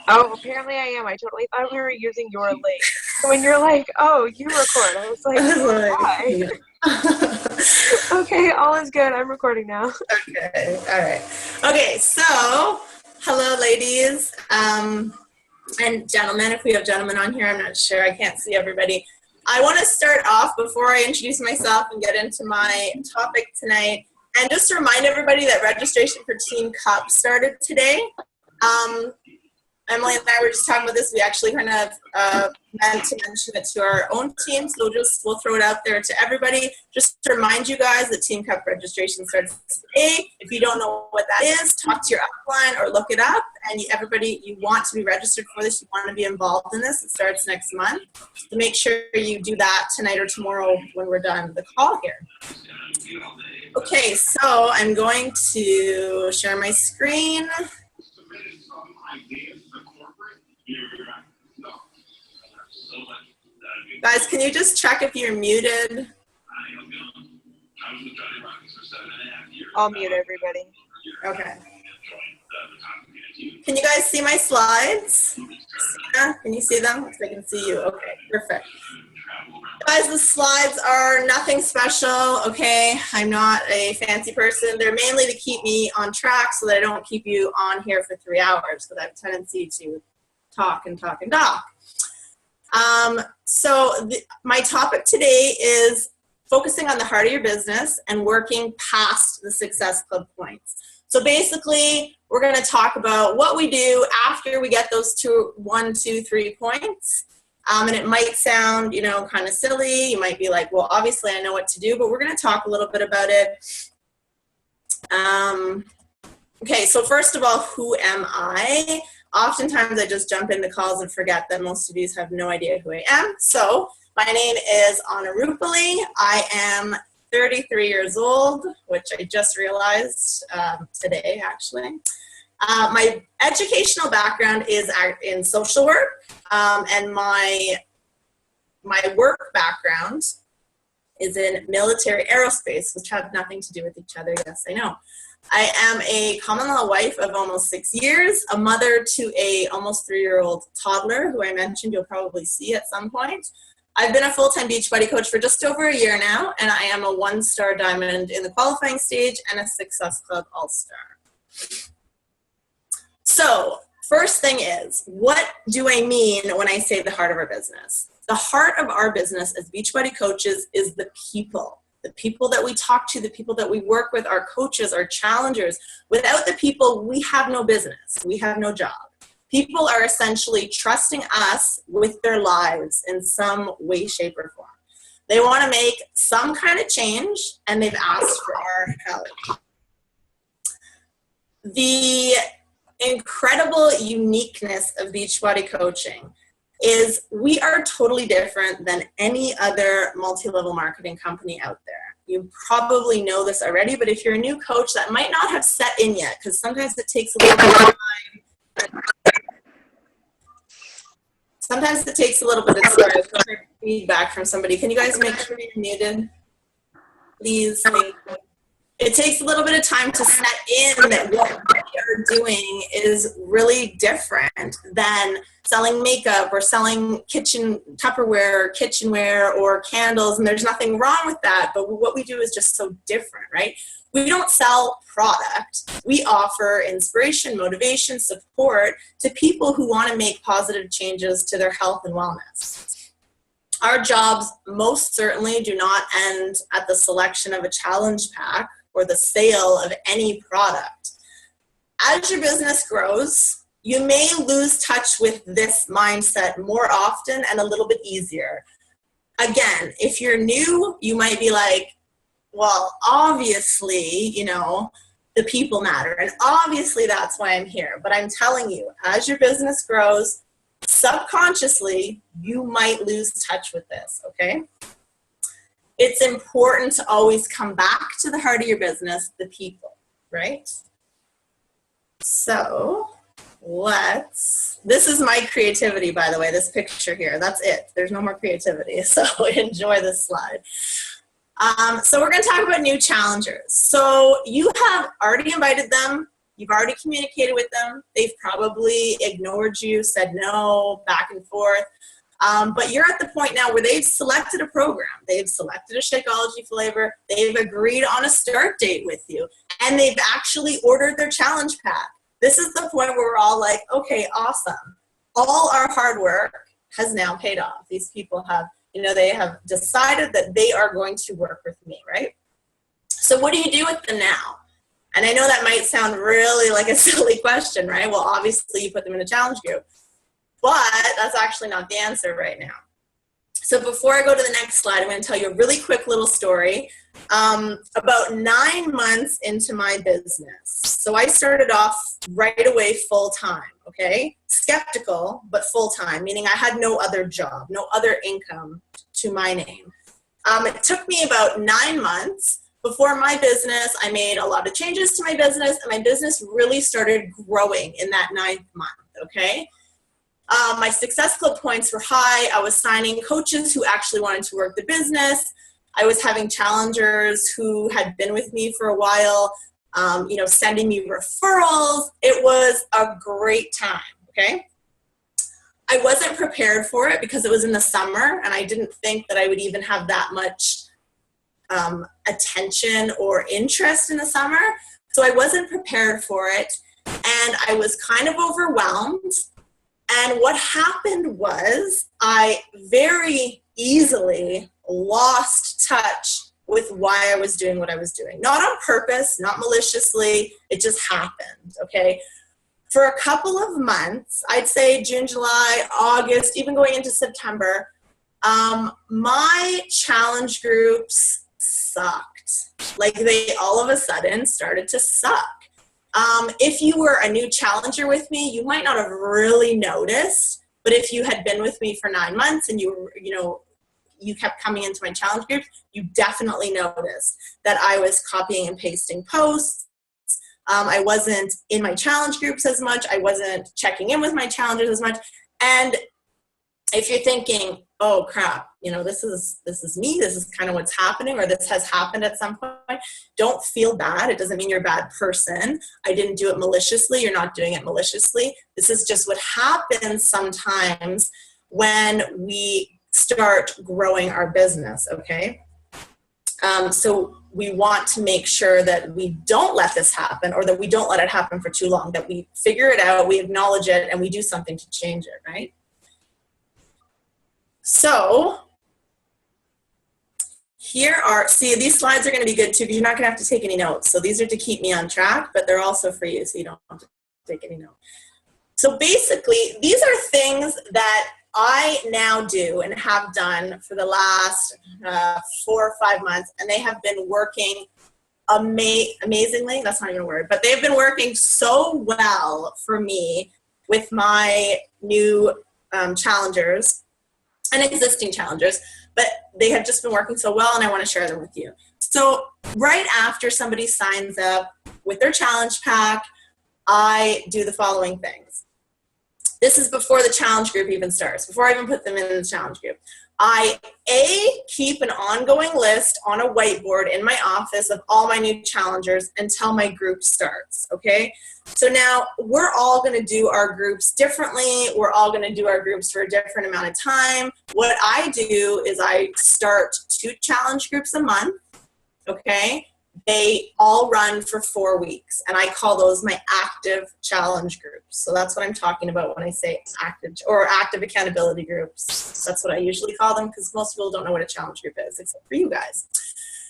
Oh, apparently I am. I totally thought we were using your link. So when you're like, oh, you record, I was like, I was who am like, I? no. Okay, all is good. I'm recording now. Okay, all right. Okay, so hello, ladies and gentlemen. If we have gentlemen on here, I'm not sure. I can't see everybody. I want to start off before I introduce myself and get into my topic tonight, and just to remind everybody that registration for Team Cup started today. Emily and I were just talking about this. We actually kind of meant to mention it to our own team, so we'll throw it out there to everybody. Just to remind you guys that Team Cup registration starts today. If you don't know what that is, talk to your upline or look it up. And everybody, you want to be registered for this, you want to be involved in this. It starts next month. So make sure you do that tonight or tomorrow when we're done the call here. Okay, so I'm going to share my screen. Guys, can you just check if you're muted? I'll mute everybody. Okay. Can you guys see my slides? Can you see them? I can see you. Okay, perfect. Guys, the slides are nothing special, okay? I'm not a fancy person. They're mainly to keep me on track so that I don't keep you on here for 3 hours, because I have a tendency to talk and talk and talk. My topic today is focusing on the heart of your business and working past the Success Club points. So basically, we're going to talk about what we do after we get those 1, 2, 3 points. And it might sound, kind of silly. You might be like, well, obviously I know what to do, but we're going to talk a little bit about it. Okay, so first of all, who am I? Oftentimes I just jump into calls and forget that most of you have no idea who I am. So my name is Rupoli. I am 33 years old, which I just realized today, actually. My educational background is in social work, and my work background is in military aerospace, which have nothing to do with each other. Yes, I know. I am a common law wife of almost 6 years, a mother to a almost 3-year-old toddler, who I mentioned you'll probably see at some point. I've been a full-time Beachbody coach for just over a year now, and I am a 1-star diamond in the qualifying stage and a Success Club All-Star. So, first thing is, what do I mean when I say the heart of our business? The heart of our business as Beachbody coaches is the people. The people that we talk to, the people that we work with, our coaches, our challengers. Without the people, we have no business. We have no job. People are essentially trusting us with their lives in some way, shape, or form. They want to make some kind of change, and they've asked for our help. The incredible uniqueness of Beachbody coaching is we are totally different than any other multi-level marketing company out there. You probably know this already, but if you're a new coach, that might not have set in yet, because sometimes it takes a little bit of time. Sometimes it takes a little bit of feedback from somebody. Can you guys make sure you're muted? Please. It takes a little bit of time to set in that what we are doing is really different than selling makeup or selling kitchen Tupperware, kitchenware, or candles, and there's nothing wrong with that, but what we do is just so different, right? We don't sell product. We offer inspiration, motivation, support to people who want to make positive changes to their health and wellness. Our jobs most certainly do not end at the selection of a challenge pack or the sale of any product. As your business grows, you may lose touch with this mindset more often and a little bit easier. Again, if you're new, you might be like, well, obviously, the people matter, and obviously that's why I'm here. But I'm telling you, as your business grows, subconsciously, you might lose touch with this, okay? It's important to always come back to the heart of your business, the people, right? So this is my creativity, by the way, this picture here. That's it. There's no more creativity, so enjoy this slide. So we're going to talk about new challengers. So you have already invited them You've already communicated with them. They've probably ignored you, said no, back and forth. But you're at the point now where they've selected a program. They've selected a Shakeology flavor. They've agreed on a start date with you. And they've actually ordered their challenge pack. This is the point where we're all like, okay, awesome. All our hard work has now paid off. These people have, they have decided that they are going to work with me, right? So what do you do with them now? And I know that might sound really like a silly question, right? Well, obviously you put them in a challenge group. But that's actually not the answer right now. So before I go to the next slide, I'm going to tell you a really quick little story. About 9 months into my business. So I started off right away full-time, okay? Skeptical, but full-time, meaning I had no other job, no other income to my name. It took me about 9 months. Before my business, I made a lot of changes to my business, and my business really started growing in that 9th month, okay? My Success Club points were high. I was signing coaches who actually wanted to work the business. I was having challengers who had been with me for a while, sending me referrals. It was a great time, okay? I wasn't prepared for it because it was in the summer, and I didn't think that I would even have that much attention or interest in the summer. So I wasn't prepared for it, and I was kind of overwhelmed. And what happened was I very easily lost touch with why I was doing what I was doing. Not on purpose, not maliciously, it just happened, okay? For a couple of months, I'd say June, July, August, even going into September, my challenge groups sucked. Like they all of a sudden started to suck. If you were a new challenger with me, you might not have really noticed, but if you had been with me for 9 months and you kept coming into my challenge group, you definitely noticed that I was copying and pasting posts. I wasn't in my challenge groups as much. I wasn't checking in with my challengers as much. And if you're thinking, oh crap, this is me, this is kind of what's happening, or this has happened at some point, don't feel bad. It doesn't mean you're a bad person. I didn't do it maliciously. You're not doing it maliciously. This is just what happens sometimes when we start growing our business, okay? So we want to make sure that we don't let this happen, or that we don't let it happen for too long, that we figure it out, we acknowledge it, and we do something to change it, right? So here are, see, these slides are going to be good too, because you're not going to have to take any notes. So these are to keep me on track, but they're also for you, so you don't have to take any notes. So basically, these are things that I now do and have done for the last 4 or 5 months, and they have been working amazingly. That's not even a word, but they've been working so well for me with my new challengers and existing challengers, but they have just been working so well, and I want to share them with you. So right after somebody signs up with their challenge pack, I do the following things. This is before the challenge group even starts, before I even put them in the challenge group. I, keep an ongoing list on a whiteboard in my office of all my new challengers until my group starts, okay? So now we're all gonna do our groups differently. We're all gonna do our groups for a different amount of time. What I do is I start 2 challenge groups a month, okay? They all run for 4 weeks, and I call those my active challenge groups. So that's what I'm talking about when I say active accountability groups. That's what I usually call them, because most people don't know what a challenge group is, except for you guys.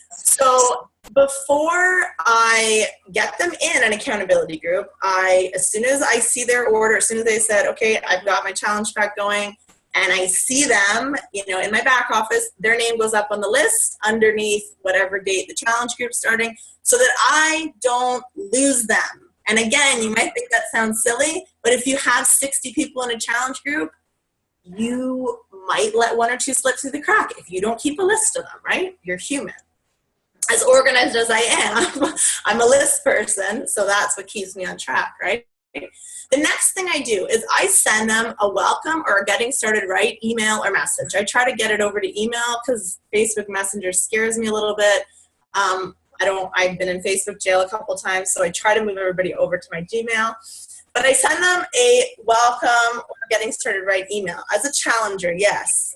So before I get them in an accountability group, as soon as I see their order, as soon as they said, okay, I've got my challenge pack going, and I see them, in my back office, their name goes up on the list underneath whatever date the challenge group's starting, so that I don't lose them. And again, you might think that sounds silly, but if you have 60 people in a challenge group, you might let 1 or 2 slip through the crack if you don't keep a list of them, right? You're human. As organized as I am, I'm a list person, so that's what keeps me on track, right? The next thing I do is I send them a welcome or a getting started right email or message. I try to get it over to email because Facebook Messenger scares me a little bit. I've been in Facebook jail a couple times, so I try to move everybody over to my Gmail. But I send them a welcome or getting started right email. As a challenger, yes.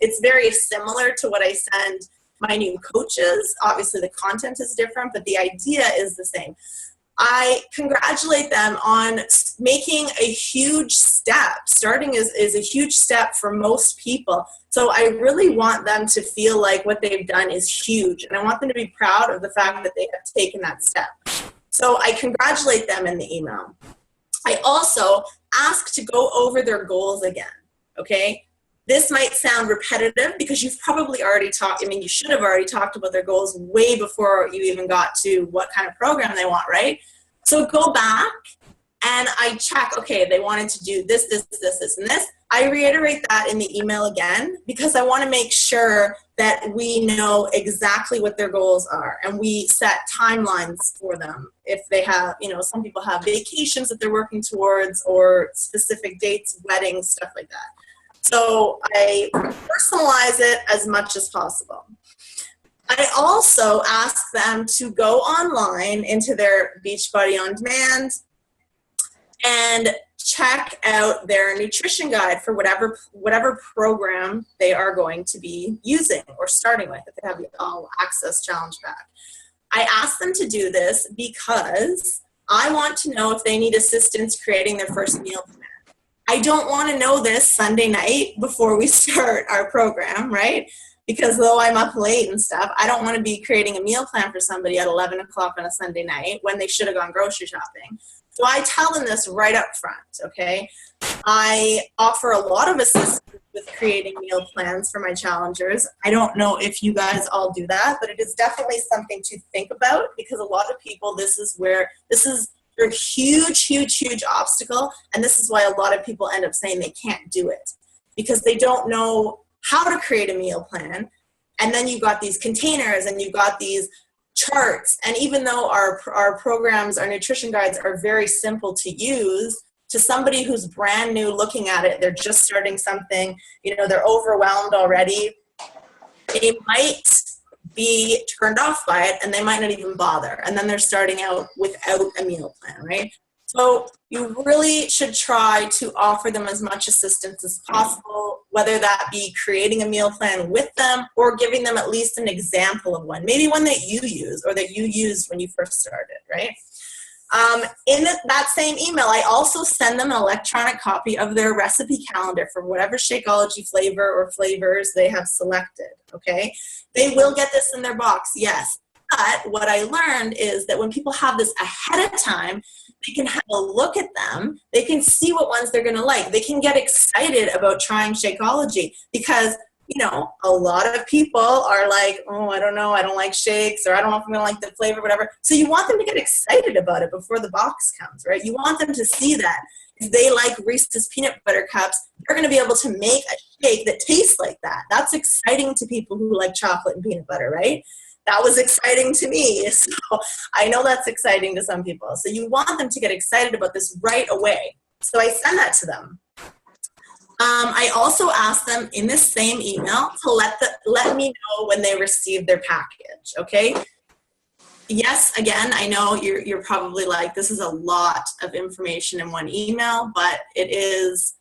It's very similar to what I send my new coaches. Obviously, the content is different, but the idea is the same. I congratulate them on making a huge step. Starting is a huge step for most people. So I really want them to feel like what they've done is huge. And I want them to be proud of the fact that they have taken that step. So I congratulate them in the email. I also ask to go over their goals again, okay? This might sound repetitive because you've probably already you should have already talked about their goals way before you even got to what kind of program they want, right? So go back and I check, okay, they wanted to do this, this, this, this, and this. I reiterate that in the email again because I want to make sure that we know exactly what their goals are and we set timelines for them. If they have, some people have vacations that they're working towards or specific dates, weddings, stuff like that. So I personalize it as much as possible. I also ask them to go online into their Beachbody On Demand and check out their nutrition guide for whatever program they are going to be using or starting with if they have the All Access Challenge Pack. I ask them to do this because I want to know if they need assistance creating their first meal plan. I don't want to know this Sunday night before we start our program, right? Because though I'm up late and stuff, I don't want to be creating a meal plan for somebody at 11 o'clock on a Sunday night when they should have gone grocery shopping. So I tell them this right up front, okay? I offer a lot of assistance with creating meal plans for my challengers. I don't know if you guys all do that, but it is definitely something to think about because a lot of people, this is a huge, huge, huge obstacle. And this is why a lot of people end up saying they can't do it because they don't know how to create a meal plan. And then you've got these containers and you've got these charts. And even though our programs, our nutrition guides are very simple to use, to somebody who's brand new looking at it, they're just starting something, they're overwhelmed already, they might be turned off by it and they might not even bother. And then they're starting out without a meal plan, right? So you really should try to offer them as much assistance as possible, whether that be creating a meal plan with them or giving them at least an example of one, maybe one that you use or that you used when you first started, right? In that same email, I also send them an electronic copy of their recipe calendar for whatever Shakeology flavor or flavors they have selected, okay? They will get this in their box, yes. But what I learned is that when people have this ahead of time, they can have a look at them. They can see what ones they're going to like. They can get excited about trying Shakeology because, a lot of people are like, oh, I don't know, I don't like shakes, or I don't know if I'm going to like the flavor, whatever. So you want them to get excited about it before the box comes, right? You want them to see that. If they like Reese's peanut butter cups, they're going to be able to make a shake that tastes like that. That's exciting to people who like chocolate and peanut butter, right? That was exciting to me. So I know that's exciting to some people. So you want them to get excited about this right away. So I send that to them. I also ask them in this same email to let me know when they receive their package, okay? Yes, again, I know you're probably like, this is a lot of information in one email, but it is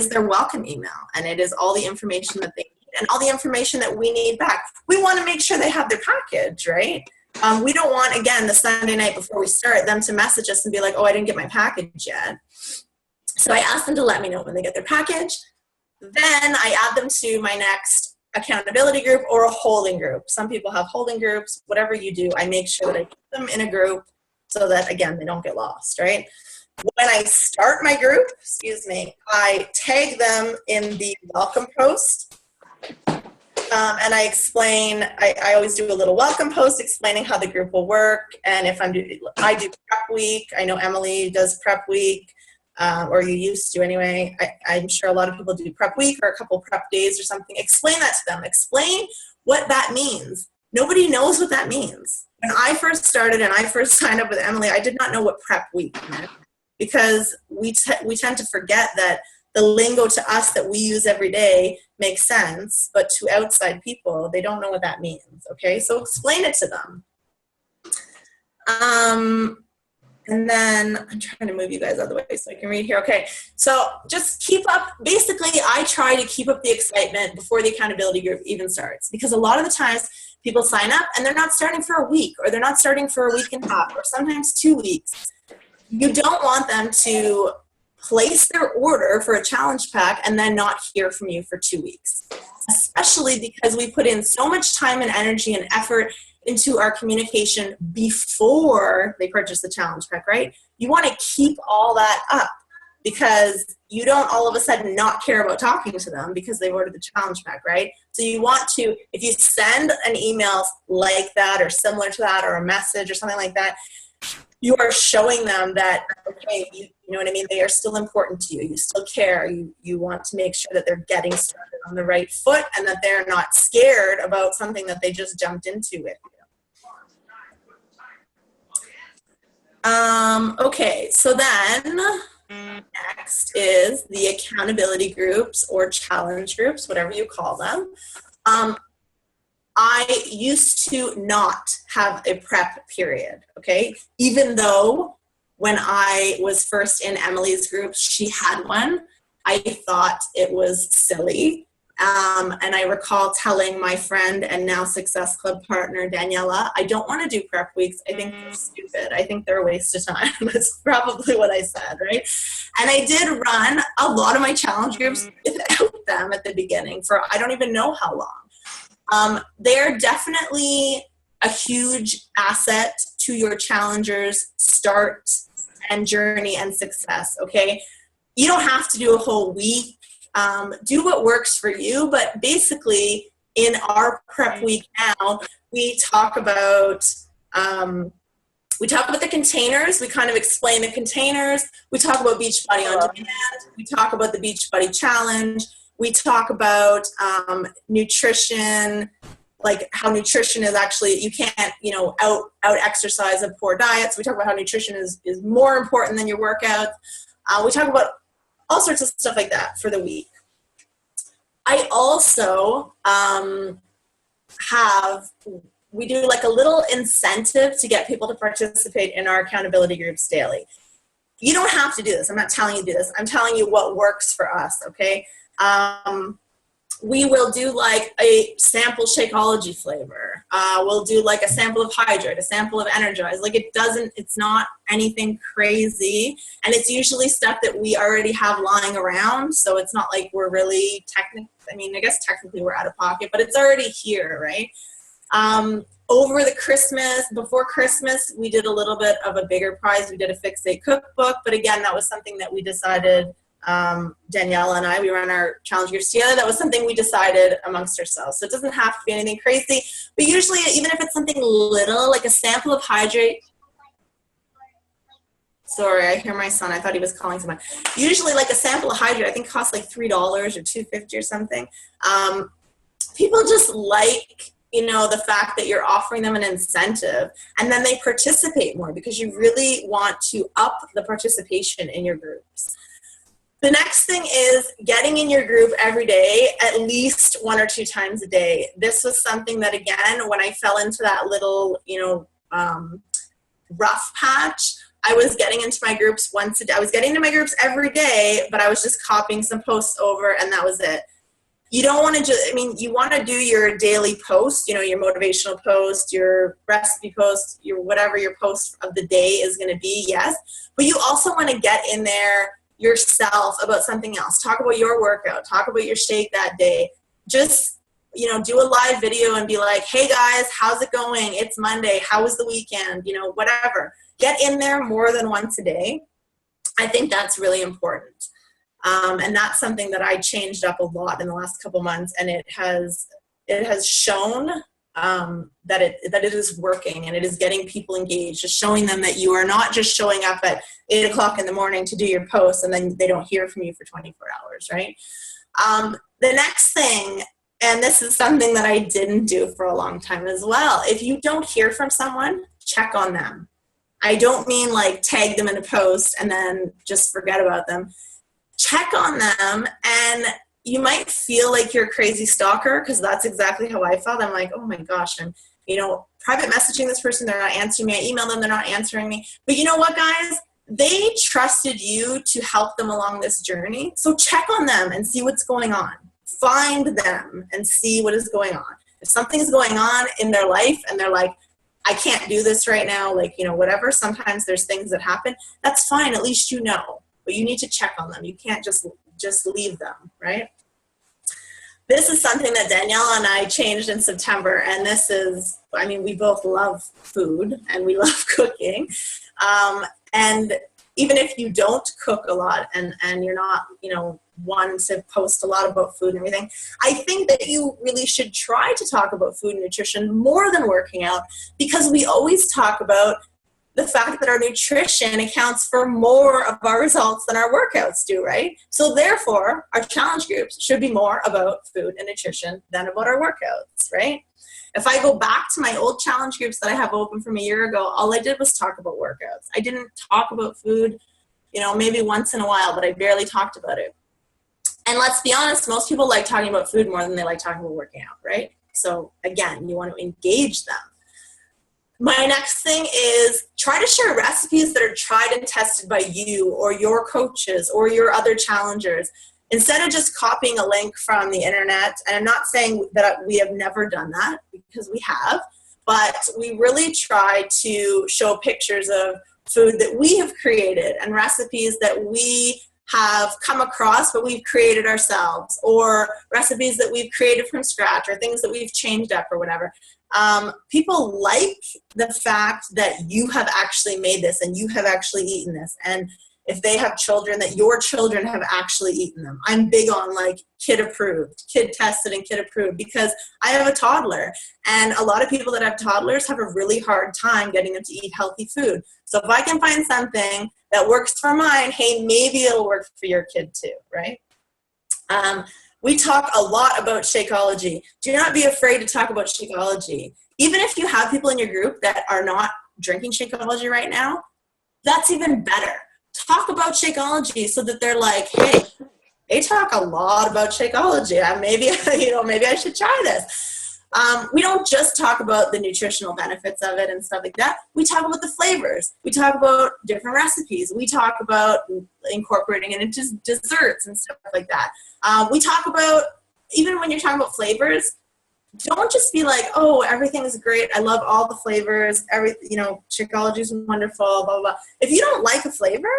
their welcome email, and it is all the information that they need and all the information that we need back. We want to make sure they have their package, right? We don't want, again, the Sunday night before we start, them to message us and be like, oh, I didn't get my package yet. So I ask them to let me know when they get their package. Then I add them to my next accountability group or a holding group. Some people have holding groups. Whatever you do, I make sure that I put them in a group so that, again, they don't get lost, right? When I start my group, I tag them in the welcome post. And I explain, I always do a little welcome post explaining how the group will work. And if I do prep week, I know Emily does prep week. Or you used to anyway. I'm sure a lot of people do prep week or a couple prep days or something. Explain that to them. Explain what that means. Nobody knows what that means. When I first started and I first signed up with Emily, I did not know what prep week meant because we tend to forget that the lingo to us that we use every day makes sense, but to outside people, they don't know what that means, okay? So explain it to them. And then I'm trying to move you guys out of the way so I can read here. Okay, so just keep up. Basically, I try to keep up the excitement before the accountability group even starts, because a lot of the times people sign up and they're not starting for a week, or they're not starting for a week and a half, or sometimes 2 weeks. You don't want them to place their order for a challenge pack and then not hear from you for 2 weeks, especially because we put in so much time and energy and effort into our communication before they purchase the challenge pack, right? You want to keep all that up, because you don't all of a sudden not care about talking to them because they've ordered the challenge pack, right? So you want to, if you send an email like that or similar to that, or a message or something like that, you are showing them that, okay, you know what I mean? They are still important to you. You still care. You want to make sure that they're getting started on the right foot, and that they're not scared about something that they just jumped into with you. Okay, so then next is the accountability groups or challenge groups, whatever you call them. I used to not have a prep period, okay? Even though when I was first in Emily's group, she had one. I thought it was silly. And I recall telling my friend and now Success Club partner, Daniela, I don't want to do prep weeks. I think they're stupid. I think they're a waste of time. That's probably what I said, right? And I did run a lot of my challenge groups without them at the beginning for I don't even know how long. They're definitely a huge asset to your challengers' start and journey and success, okay? You don't have to do a whole week. Do what works for you, but basically in our prep week now, we talk about the containers. We kind of explain the containers. We talk about Beachbody on Demand. We talk about the Beachbody Challenge. We talk about nutrition, like how nutrition is actually, you can't, out exercise a poor diet. So we talk about how nutrition is more important than your workouts. We talk about all sorts of stuff like that for the week. I also we do like a little incentive to get people to participate in our accountability groups daily. You don't have to do this. I'm not telling you to do this. I'm telling you what works for us, okay? We will do like a sample Shakeology flavor. We'll do like a sample of Hydrate, a sample of Energize. Like it's not anything crazy. And it's usually stuff that we already have lying around. So it's not like we're really I guess technically we're out of pocket, but it's already here, right? Before Christmas, we did a little bit of a bigger prize. We did a Fix It cookbook, but again, that was something that we decided, Danielle and I, we run our challenge groups together. That was something we decided amongst ourselves. So it doesn't have to be anything crazy, but usually even if it's something little, like a sample of Hydrate. Sorry, I hear my son. I thought he was calling someone. Usually like a sample of Hydrate, I think costs like $3 or $2.50 or something. People just like, the fact that you're offering them an incentive, and then they participate more because you really want to up the participation in your groups. The next thing is getting in your group every day, at least 1 or 2 times a day. This was something that, again, when I fell into that little, rough patch, I was getting into my groups once a day. I was getting into my groups every day, but I was just copying some posts over, and that was it. You don't want to you want to do your daily post, your motivational post, your recipe post, whatever your post of the day is going to be, yes. But you also want to get in there yourself about something else. Talk about your workout. Talk about your shake that day. Just, do a live video and be like, hey guys, how's it going? It's Monday. How was the weekend? Whatever. Get in there more than once a day. I think that's really important. And that's something that I changed up a lot in the last couple months, and it has shown that it is working, and it is getting people engaged, just showing them that you are not just showing up at 8 o'clock in the morning to do your posts and then they don't hear from you for 24 hours, right? The next thing, and this is something that I didn't do for a long time as well, if you don't hear from someone, check on them. I don't mean like tag them in a post and then just forget about them. Check on them, and you might feel like you're a crazy stalker, because that's exactly how I felt. I'm like, oh my gosh, I'm, private messaging this person, they're not answering me. I email them, they're not answering me. But you know what, guys? They trusted you to help them along this journey. So check on them and see what's going on. Find them and see what is going on. If something's going on in their life and they're like, I can't do this right now, like, you know, whatever, sometimes there's things that happen, that's fine, at least you know. But you need to check on them. You can't just leave them, right? This is something that Danielle and I changed in September, and this is, I mean, we both love food and we love cooking. And even if you don't cook a lot and you're not, you know, one to post a lot about food and everything, I think that you really should try to talk about food and nutrition more than working out, because we always talk about the fact that our nutrition accounts for more of our results than our workouts do, right? So therefore, our challenge groups should be more about food and nutrition than about our workouts, right? If I go back to my old challenge groups that I have open from a year ago, all I did was talk about workouts. I didn't talk about food, you know, maybe once in a while, but I barely talked about it. And let's be honest, most people like talking about food more than they like talking about working out, right? So again, you want to engage them. My next thing is try to share recipes that are tried and tested by you or your coaches or your other challengers. Instead of just copying a link from the internet, and I'm not saying that we have never done that, because we have, but we really try to show pictures of food that we have created and recipes that we have come across but we've created ourselves, or recipes that we've created from scratch, or things that we've changed up or whatever. People like the fact that you have actually made this and you have actually eaten this, and if they have children, that your children have actually eaten them. I'm big on like kid approved, kid tested and kid approved, because I have a toddler, and a lot of people that have toddlers have a really hard time getting them to eat healthy food. So if I can find something that works for mine, hey, maybe it'll work for your kid too, right? We talk a lot about Shakeology. Do not be afraid to talk about Shakeology. Even if you have people in your group that are not drinking Shakeology right now, that's even better. Talk about Shakeology so that they're like, hey, they talk a lot about Shakeology. Maybe I should try this. We don't just talk about the nutritional benefits of it and stuff like that. We talk about the flavors. We talk about different recipes. We talk about incorporating it into desserts and stuff like that. We talk about, even when you're talking about flavors, don't just be like, oh, everything is great. I love all the flavors. Shakeology is wonderful, blah, blah, blah. If you don't like a flavor,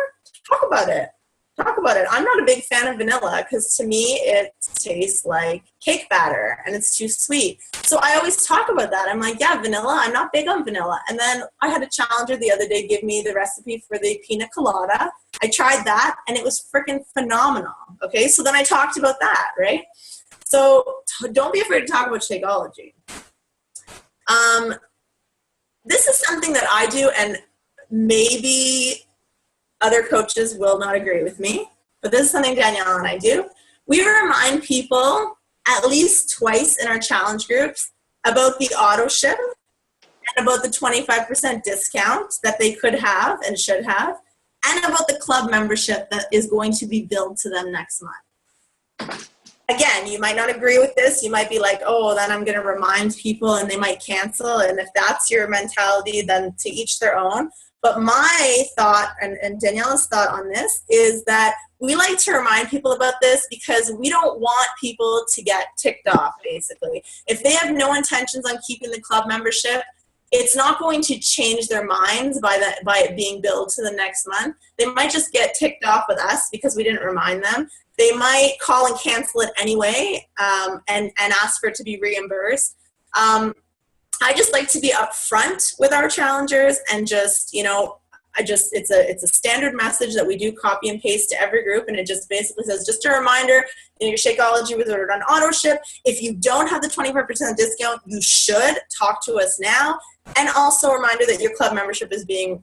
talk about it. Talk about it. I'm not a big fan of vanilla because to me it tastes like cake batter and it's too sweet. So I always talk about that. I'm like, yeah, vanilla. I'm not big on vanilla. And then I had a challenger the other day give me the recipe for the pina colada. I tried that and it was freaking phenomenal. Okay, so then I talked about that, right? So don't be afraid to talk about Shakeology. This is something that I do, and maybe other coaches will not agree with me, but this is something Danielle and I do. We remind people at least twice in our challenge groups about the auto ship and about the 25% discount that they could have and should have, and about the club membership that is going to be billed to them next month. Again, you might not agree with this. You might be like, oh, then I'm going to remind people and they might cancel. And if that's your mentality, then to each their own. But my thought and Daniela's thought on this is that we like to remind people about this because we don't want people to get ticked off, basically. If they have no intentions on keeping the club membership, it's not going to change their minds by it being billed to the next month. They might just get ticked off with us because we didn't remind them. They might call and cancel it anyway and ask for it to be reimbursed. I just like to be upfront with our challengers and just, it's a standard message that we do copy and paste to every group, and it just basically says, just a reminder, your Shakeology was ordered on auto ship. If you don't have the 25% discount, you should talk to us now. And also a reminder that your club membership is being,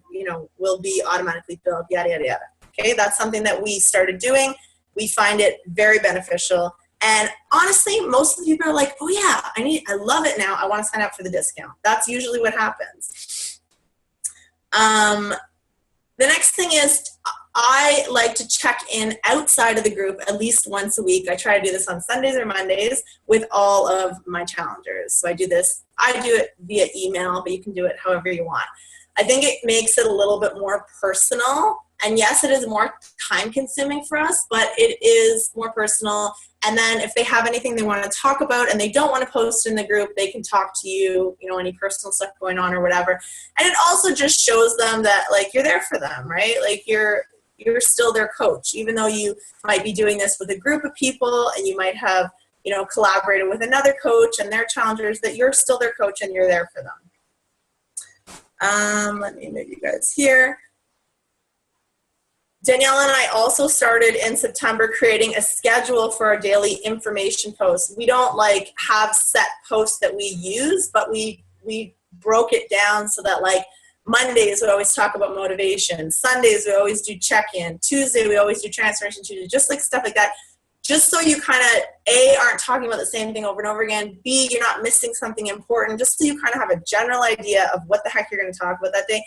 will be automatically billed, yada, yada, yada. Okay, that's something that we started doing. We find it very beneficial. And honestly, most of the people are like, oh yeah, I love it now. I want to sign up for the discount. That's usually what happens. The next thing is, I like to check in outside of the group at least once a week. I try to do this on Sundays or Mondays with all of my challengers. So I do it via email, but you can do it however you want. I think it makes it a little bit more personal. And yes, it is more time consuming for us, but it is more personal. And then if they have anything they want to talk about and they don't want to post in the group, they can talk to you, any personal stuff going on or whatever. And it also just shows them that, like, you're there for them, right? Like, you're still their coach, even though you might be doing this with a group of people and you might have, collaborated with another coach and their challengers, that you're still their coach and you're there for them. Let me move you guys here. Danielle and I also started in September creating a schedule for our daily information posts. We don't have set posts that we use, but we broke it down so that Mondays we always talk about motivation. Sundays we always do check-in. Tuesday we always do transformation Tuesday, just stuff like that. Just so you kind of, A, aren't talking about the same thing over and over again. B, you're not missing something important, just so you kind of have a general idea of what the heck you're going to talk about that day.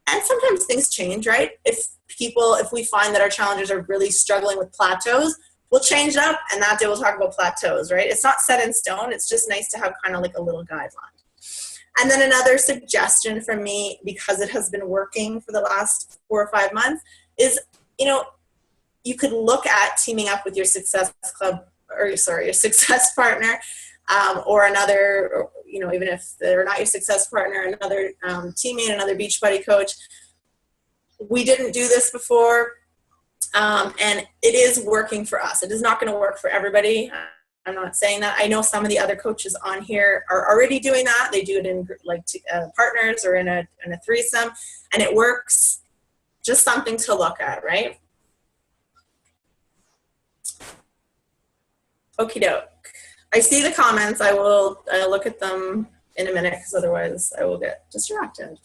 And sometimes things change, right? If we find that our challengers are really struggling with plateaus, we'll change it up, and that day we'll talk about plateaus, right? It's not set in stone. It's just nice to have kind of a little guideline. And then another suggestion from me, because it has been working for the last 4 or 5 months, is, you could look at teaming up with your success partner, or another, even if they're not your success partner, another teammate, another Beachbody coach. We didn't do this before, and it is working for us. It is not going to work for everybody. I'm not saying that. I know some of the other coaches on here are already doing that. They do it in partners or in a threesome, and it works. Just something to look at, right? Okie doke. I see the comments. I'll look at them in a minute, because otherwise I will get distracted.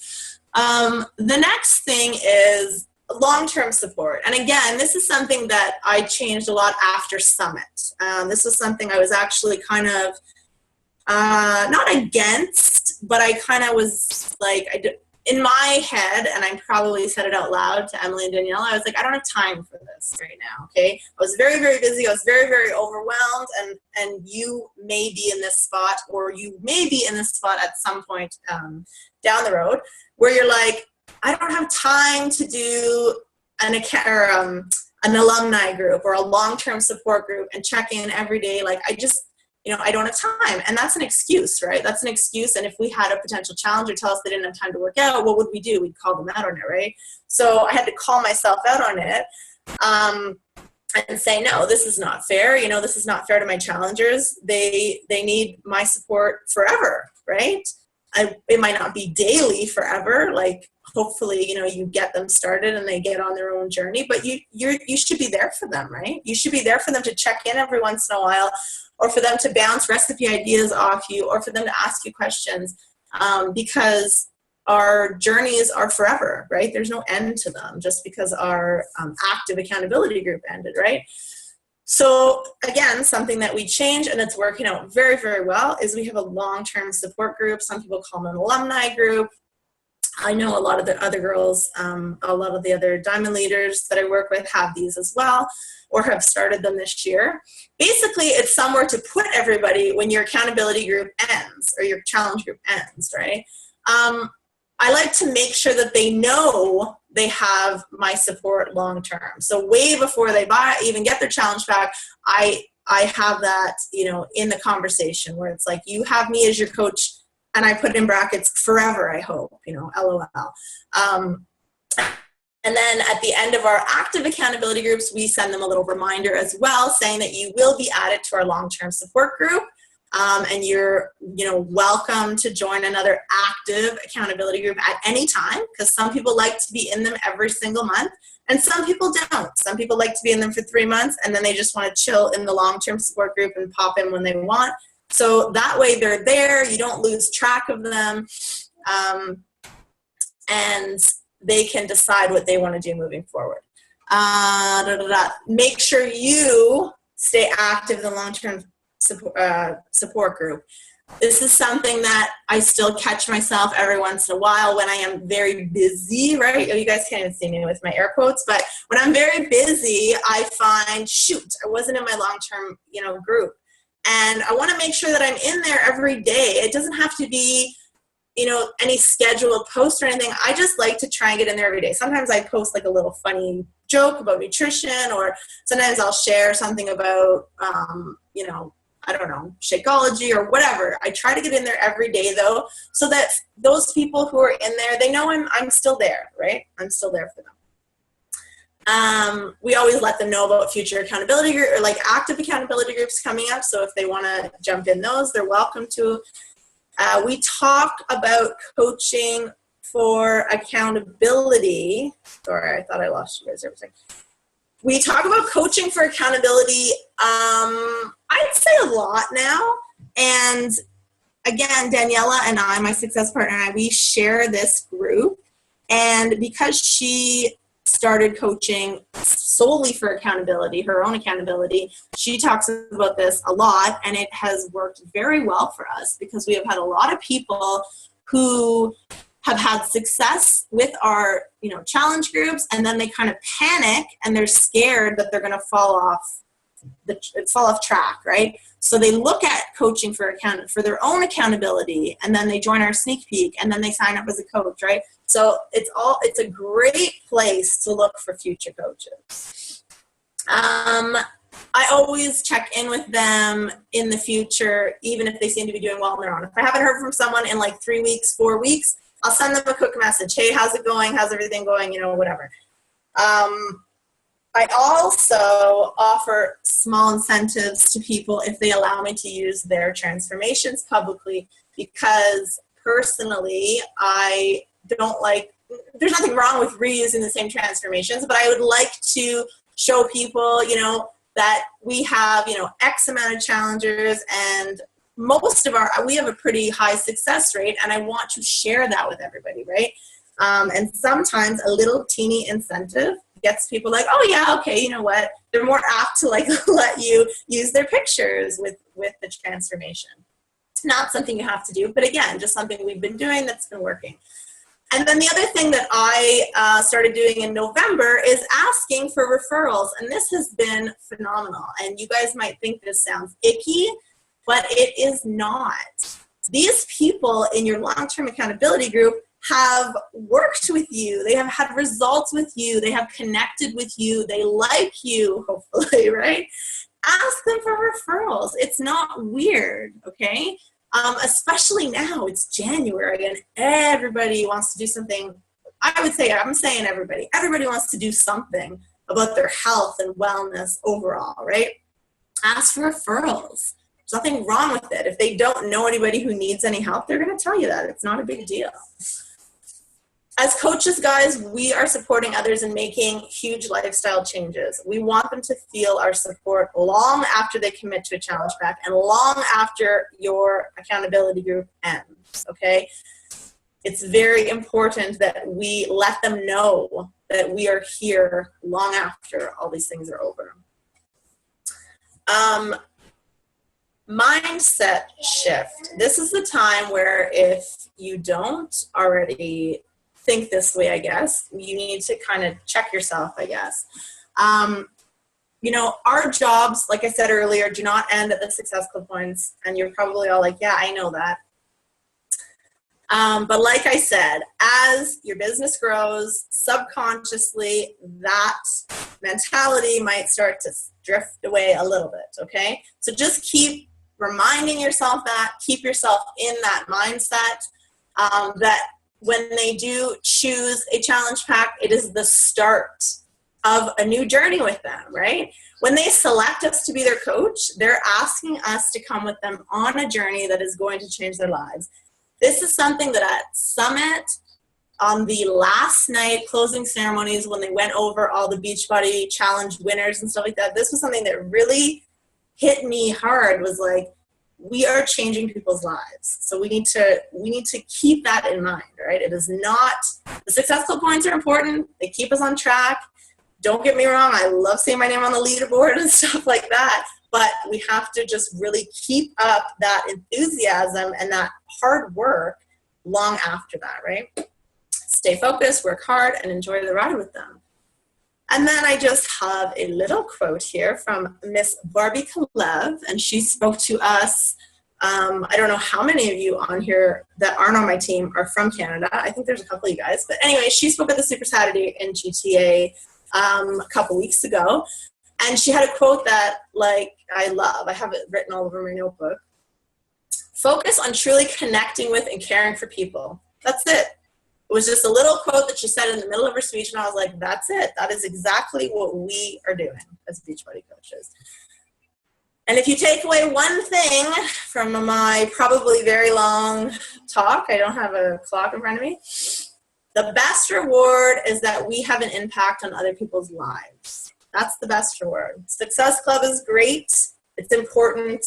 The next thing is long-term support. And again, this is something that I changed a lot after Summit. This was something I was actually kind of not against, but I kind of was in my head, and I probably said it out loud to Emily and Danielle, I was like, I don't have time for this right now, okay? I was very, very busy. I was very, very overwhelmed, and you may be in this spot, or you may be in this spot at some point down the road, where you're like, I don't have time to do an alumni group or a long-term support group and check in every day. I don't have time. And that's an excuse, right? That's an excuse. And if we had a potential challenger tell us they didn't have time to work out, what would we do? We'd call them out on it, right? So I had to call myself out on it and say, no, this is not fair. This is not fair to my challengers. They need my support forever, right? It might not be daily forever. Hopefully, you get them started and they get on their own journey, but you should be there for them, right? You should be there for them to check in every once in a while, or for them to bounce recipe ideas off you, or for them to ask you questions, because our journeys are forever, right? There's no end to them just because our active accountability group ended, right? So again, something that we changed, and it's working out very, very well, is we have a long-term support group. Some people call them an alumni group. I know a lot of the other girls, a lot of the other diamond leaders that I work with have these as well, or have started them this year. Basically, it's somewhere to put everybody when your accountability group ends, or your challenge group ends, right? I like to make sure that they know they have my support long term. So way before they even get their challenge back, I have that, in the conversation, where it's like, you have me as your coach, and I put in brackets, forever, I hope, LOL. And then at the end of our active accountability groups, we send them a little reminder as well, saying that you will be added to our long-term support group. And you're, welcome to join another active accountability group at any time, because some people like to be in them every single month, and some people don't. Some people like to be in them for 3 months, and then they just want to chill in the long-term support group and pop in when they want. So that way they're there, you don't lose track of them, and they can decide what they want to do moving forward. Make sure you stay active in the long-term support group. This is something that I still catch myself every once in a while when I am very busy, right? Oh, you guys can't even see me with my air quotes, but when I'm very busy, I find, shoot, I wasn't in my long-term, group. And I want to make sure that I'm in there every day. It doesn't have to be, any scheduled post or anything. I just like to try and get in there every day. Sometimes I post like a little funny joke about nutrition, or sometimes I'll share something about, I don't know, Shakeology or whatever. I try to get in there every day though, so that those people who are in there, they know I'm still there, right? I'm still there for them. We always let them know about future accountability group or like active accountability groups coming up. So if they want to jump in those, they're welcome to. We talk about coaching for accountability. Sorry, I thought I lost you guys everything. We talk about coaching for accountability, I'd say a lot now. And again, Daniela and I, my success partner and I, we share this group. And because she started coaching solely for accountability, her own accountability, she talks about this a lot, and it has worked very well for us because we have had a lot of people who have had success with our, challenge groups, and then they kind of panic and they're scared that they're going to fall off track, right? So they look at coaching for their own accountability, and then they join our sneak peek, and then they sign up as a coach, right? So it's a great place to look for future coaches. I always check in with them in the future, even if they seem to be doing well on their own. If I haven't heard from someone in like 3 weeks, 4 weeks, I'll send them a quick message. Hey, how's it going? How's everything going? Whatever. I also offer small incentives to people if they allow me to use their transformations publicly, because personally, I don't like, there's nothing wrong with reusing the same transformations, but I would like to show people, that we have, X amount of challengers, and we have a pretty high success rate, and I want to share that with everybody, right? And sometimes a little teeny incentive gets people like, oh yeah, okay, you know what? They're more apt to like let you use their pictures with the transformation. It's not something you have to do, but again, just something we've been doing that's been working. And then the other thing that I started doing in November is asking for referrals, and this has been phenomenal. And you guys might think this sounds icky, but it is not. These people in your long-term accountability group have worked with you. They have had results with you. They have connected with you. They like you, hopefully, right? Ask them for referrals. It's not weird, okay? Especially now, it's January and everybody wants to do something. I'm saying everybody wants to do something about their health and wellness overall, right? Ask for referrals. There's nothing wrong with it. If they don't know anybody who needs any help, they're going to tell you that. It's not a big deal. As coaches, guys, we are supporting others in making huge lifestyle changes. We want them to feel our support long after they commit to a challenge pack and long after your accountability group ends, okay? It's very important that we let them know that we are here long after all these things are over. Mindset shift. This is the time where if you don't already think this way, I guess, you need to kind of check yourself, I guess. Our jobs, like I said earlier, do not end at the Success Club points, and you're probably all like, yeah, I know that. But like I said, as your business grows, subconsciously, that mentality might start to drift away a little bit, okay? So just keep reminding yourself that, keep yourself in that mindset, that when they do choose a challenge pack, it is the start of a new journey with them, right? When they select us to be their coach, they're asking us to come with them on a journey that is going to change their lives. This is something that at Summit, on the last night closing ceremonies, when they went over all the Beachbody Challenge winners and stuff like that, this was something that really hit me hard, was like, we are changing people's lives. So we need to keep that in mind, right? It is not, the Success Club points are important. They keep us on track. Don't get me wrong. I love seeing my name on the leaderboard and stuff like that. but we have to just really keep up that enthusiasm and that hard work long after that, right? Stay focused, work hard, and enjoy the ride with them. And then I just have a little quote here from Miss Barbie Kalev, and she spoke to us. I don't know how many of you on here that aren't on my team are from Canada. I think there's a couple of you guys. But anyway, she spoke at the Super Saturday in GTA a couple weeks ago. And she had a quote that, like, I love. I have it written all over my notebook. Focus on truly connecting with and caring for people. That's it. It was just a little quote that she said in the middle of her speech, and I was like, that's it. That is exactly what we are doing as Beachbody coaches. And if you take away one thing from my probably very long talk, I don't have a clock in front of me, the best reward is that we have an impact on other people's lives. That's the best reward. Success Club is great. It's important.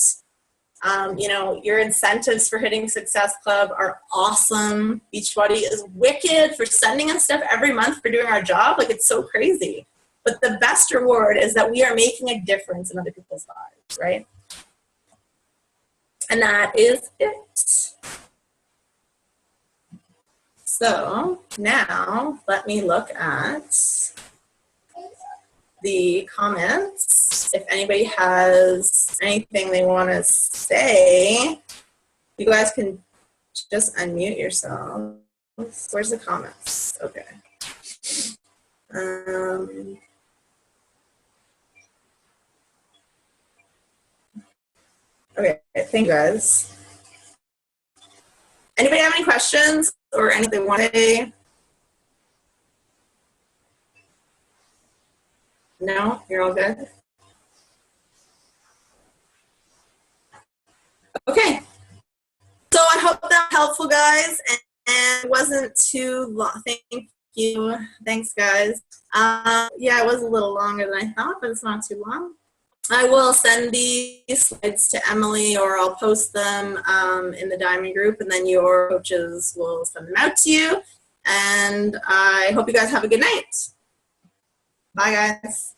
You know, your incentives for hitting Success Club are awesome. Beachbody is wicked for sending us stuff every month for doing our job. Like, it's so crazy. But the best reward is that we are making a difference in other people's lives, right? And that is it. So now let me look at the comments. If anybody has anything they want to say, you guys can just unmute yourselves. Where's the comments? Okay. Okay, thank you guys. Anybody have any questions or anything they want to say? No? You're all good? Okay. So I hope that was helpful, guys, and it wasn't too long. Thank you. Thanks, guys. Yeah, it was a little longer than I thought, but it's not too long. I will send these slides to Emily, or I'll post them in the Diamond group, and then your coaches will send them out to you. And I hope you guys have a good night. Bye, guys.